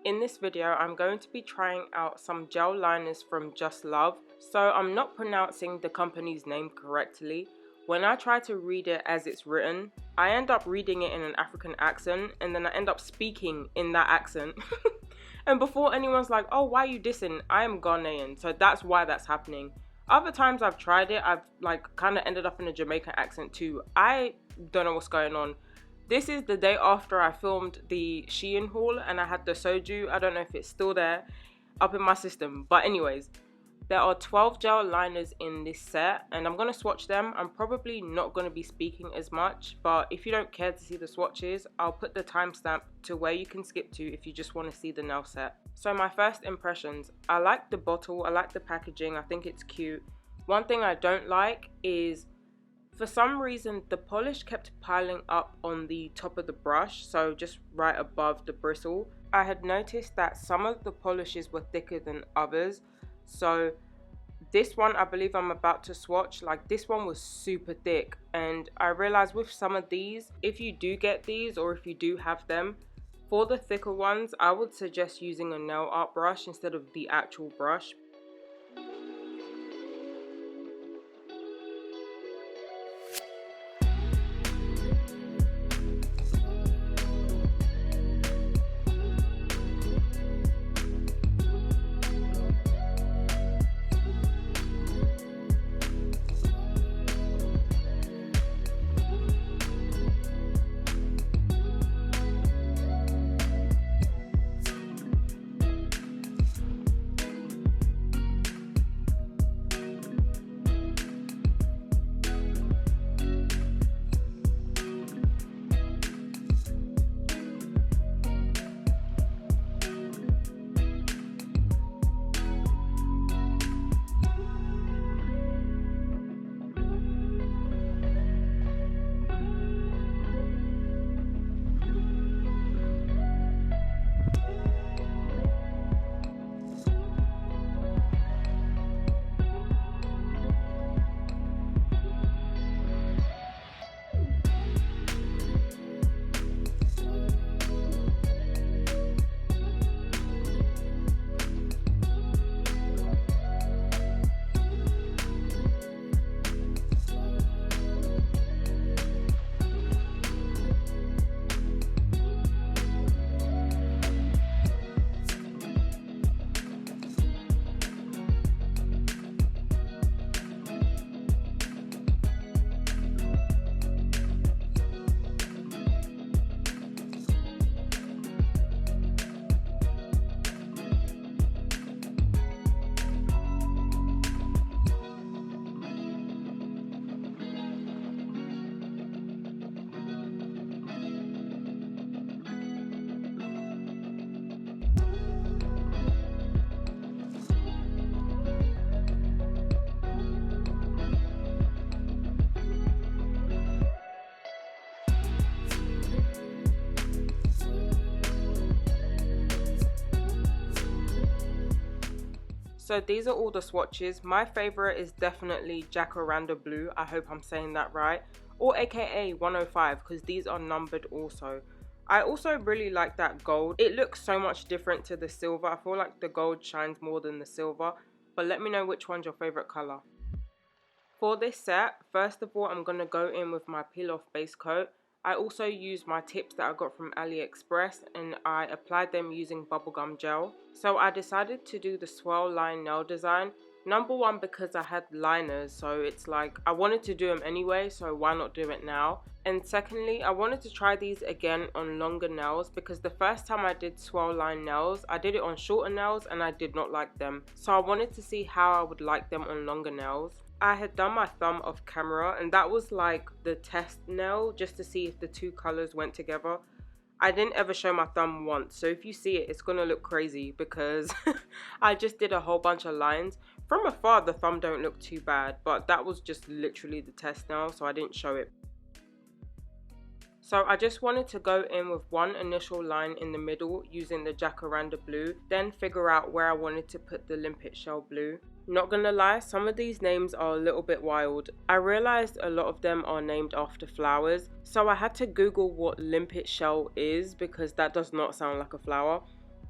In this video, I'm going to be trying out some gel liners from JOSLOVE. So I'm not pronouncing the company's name correctly. When I try to read it as it's written, I end up reading it in an African accent and then I end up speaking in that accent. And before anyone's like, oh, why are you dissing? I am Ghanaian, so that's why that's happening. Other times I've tried it, I've kind of ended up in a Jamaican accent too. I don't know what's going on. This is the day after I filmed the Shein haul and I had the soju. I don't know if it's still there up in my system. But anyways, there are 12 gel liners in this set and I'm going to swatch them. I'm probably not going to be speaking as much, but if you don't care to see the swatches, I'll put the timestamp to where you can skip to if you just want to see the nail set. So my first impressions, I like the bottle, I like the packaging, I think it's cute. One thing I don't like is, for some reason, the polish kept piling up on the top of the brush, so just right above the bristle. I had noticed that some of the polishes were thicker than others, so this one I believe I'm about to swatch, this one was super thick, and I realized with some of these, if you do get these or if you do have them, for the thicker ones, I would suggest using a nail art brush instead of the actual brush. So these are all the swatches. My favorite is definitely Jacaranda Blue. I hope I'm saying that right. Or aka 105, because these are numbered also. I also really like that gold. It looks so much different to the silver. I feel like the gold shines more than the silver. But let me know which one's your favorite color. For this set, first of all, I'm going to go in with my peel off base coat. I also used my tips that I got from AliExpress and I applied them using bubblegum gel. So I decided to do the swirl line nail design. Number one, because I had liners, so it's like I wanted to do them anyway, so why not do it now? And secondly, I wanted to try these again on longer nails because the first time I did swirl line nails, I did it on shorter nails and I did not like them. So I wanted to see how I would like them on longer nails. I had done my thumb off camera and that was like the test nail just to see if the two colors went together. I didn't ever show my thumb once, so if you see it, it's gonna look crazy because I just did a whole bunch of lines. From afar, the thumb don't look too bad, but that was just literally the test nail, so I didn't show it. So I just wanted to go in with one initial line in the middle using the Jacaranda Blue, then figure out where I wanted to put the Limpet Shell Blue. Not gonna lie, some of these names are a little bit wild. I realized a lot of them are named after flowers, so I had to Google what Limpet Shell is because that does not sound like a flower.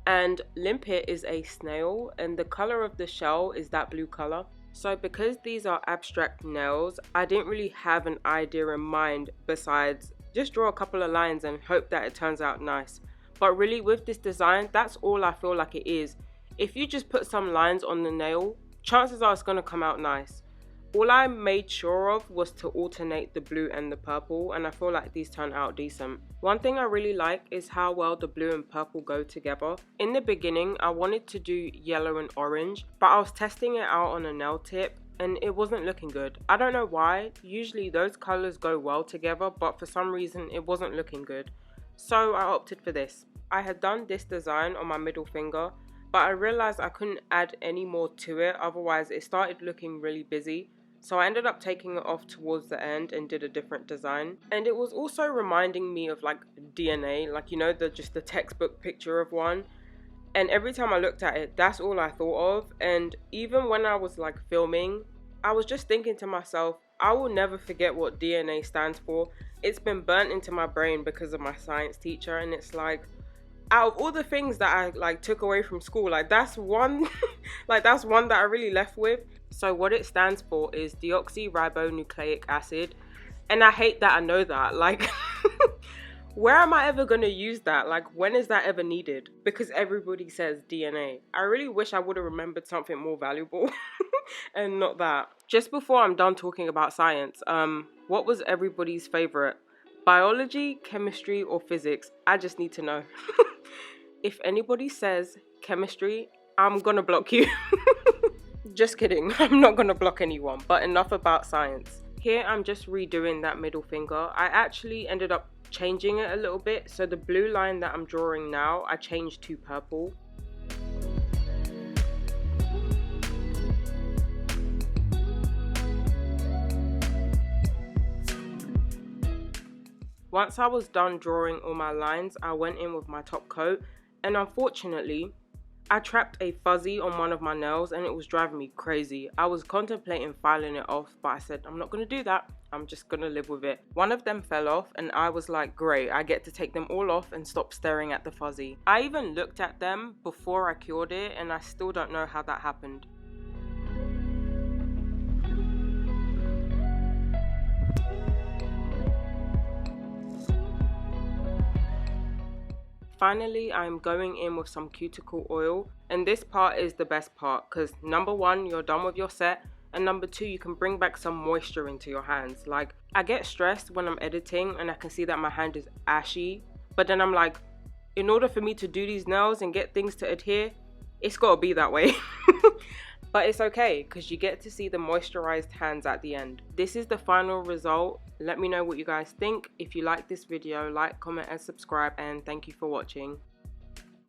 And limpet is a snail, and the color of the shell is that blue color. So because these are abstract nails, I didn't really have an idea in mind besides just draw a couple of lines and hope that it turns out nice. But really with this design, that's all I feel like it is. If you just put some lines on the nail, chances are it's going to come out nice. All I made sure of was to alternate the blue and the purple, and I feel like these turned out decent. One thing I really like is how well the blue and purple go together. In the beginning, I wanted to do yellow and orange, but I was testing it out on a nail tip and it wasn't looking good. I don't know why. Usually those colors go well together, but for some reason it wasn't looking good. So I opted for this. I had done this design on my middle finger, but I realized I couldn't add any more to it, otherwise it started looking really busy. So I ended up taking it off towards the end and did a different design. And it was also reminding me of like DNA, like, you know, just the textbook picture of one. And every time I looked at it, that's all I thought of. And even when I was like filming, I was just thinking to myself, I will never forget what DNA stands for. It's been burnt into my brain because of my science teacher, and it's like, out of all the things that I like took away from school, like that's one that's one that I really left with. So what it stands for is deoxyribonucleic acid, and I hate that I know that. Like where am I ever going to use that? Like, when is that ever needed? Because everybody says DNA. I really wish I would have remembered something more valuable and not that. Just before I'm done talking about science, what was everybody's favorite? Biology, chemistry, or physics? I just need to know. If anybody says chemistry, I'm gonna block you. Just kidding, I'm not gonna block anyone, but enough about science. Here I'm just redoing that middle finger. I actually ended up changing it a little bit, so the blue line that I'm drawing now, I changed to purple. Once I was done drawing all my lines, I went in with my top coat, and unfortunately, I trapped a fuzzy on one of my nails and it was driving me crazy. I was contemplating filing it off, but I said, I'm not going to do that. I'm just going to live with it. One of them fell off and I was like, great, I get to take them all off and stop staring at the fuzzy. I even looked at them before I cured it and I still don't know how that happened. Finally, I'm going in with some cuticle oil, and this part is the best part because number one, you're done with your set, and number two, you can bring back some moisture into your hands. Like, I get stressed when I'm editing and I can see that my hand is ashy, but then I'm like, in order for me to do these nails and get things to adhere, it's got to be that way. But it's okay because you get to see the moisturized hands at the end. This is the final result. Let me know what you guys think. If you like this video, like, comment and subscribe, and thank you for watching.